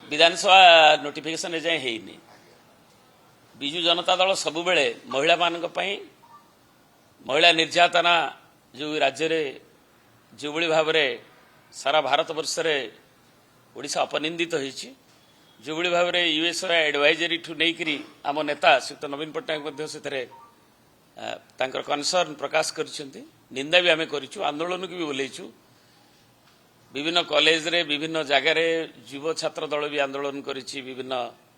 विधानसभा notification एजाए हेनी विजु जनता दल सबु बेले महिला मानक पई महिला निर्यातना जो राज्य रे जो बड़ी भाव रे सारा भारत वर्ष रे ओडिशा अपनिंदित होईची जो बड़ी भाव रे यूएस एडवाइजरी ठू नेकरी आम नेता श्रीयुक्त नवीन पट्टनायक मध्य सेतरे तांकर कनसर्न प्रकाश करिसेंती निंदा भी आमे करिछु आंदोलन की भी बोलेछु विभिन्न कॉलेज रे विभिन्न जगह रे युव छात्र दल भी आंदोलन करिछि विभिन्न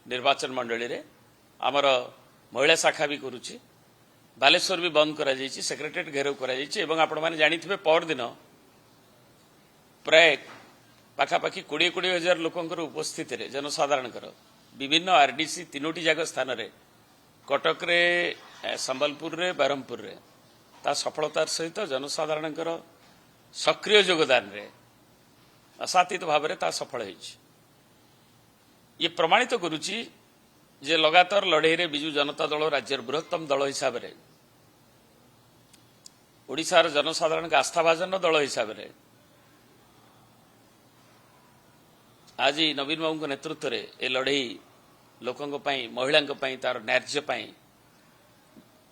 निर्वाचन मंडली रे आमर महिला शाखा भी करुछि बालेश्वर भी बंद करा जाइछि सेक्रेटरीट घेराव करा जाइछि एवं आपण माने जानिथिबे पर दिन प्राय पाखापाखि 20,000 हजार लोकंकर उपस्थिति रे जनसाधारणकर विभिन्न आरडीसी तीनोटी जगह स्थान रे कटक रे संबलपुर रे बरहमपुर रे ता सफलतार सहित जनसाधारणकर सक्रिय योगदान रे असातीत भाव रे ता सफल होइछि ये प्रमाणित करुछि जे लगातार लड़ाई रे बिजु जनता दल राज्य बृहत्तम दल हिसाब रे ओडिशार जनसाधारण का आस्थाभाजन दल हिसाब रे आज नवीन बाबू नेतृत्व रे ए लड़ाई लोकंक पई महिलांक पई तार न्याय्य पई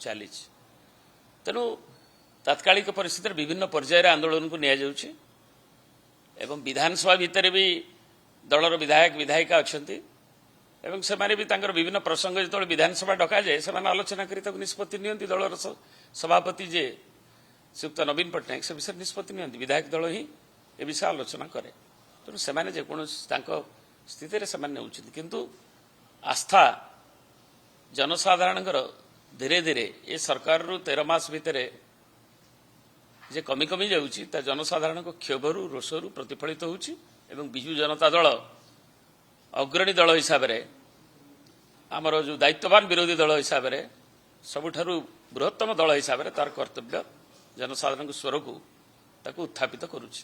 चली तेणु तात्कालिक परिस्थिति विभिन्न पर्यायर आंदोलन को निया जाउछि एवं विधानसभा भितर भी दलर विधायक विधायिका अछंती एवं से भी तांकर विभिन्न प्रसंग जो विधानसभा डका जाए से आलोचना करी निष्पत्ति नियंती दलर सभापति जे श्रीयुक्त नवीन पट्टनायक से विषय निष्पत्ति नियंती विधायक दल ही ए विषय आलोचना करे तेणु से जेकोसी स्थिति से किंतु आस्था जनसाधारण धीरे धीरे ये सरकार रु 13 मास भितर जे कमी कमी जाउछि ता जनसाधारण को क्षोभरु रोषरु प्रतिफलित होउछि एवं बिजु जनता दल अग्रणी दल हिसाब रे आमर जो दायित्ववान विरोधी दल हिसाब रे सबुठारु बृहत्तम दल हिसाब रे तार कर्तव्य जनसाधारण स्वर को ताकू उत्थापित करुछि।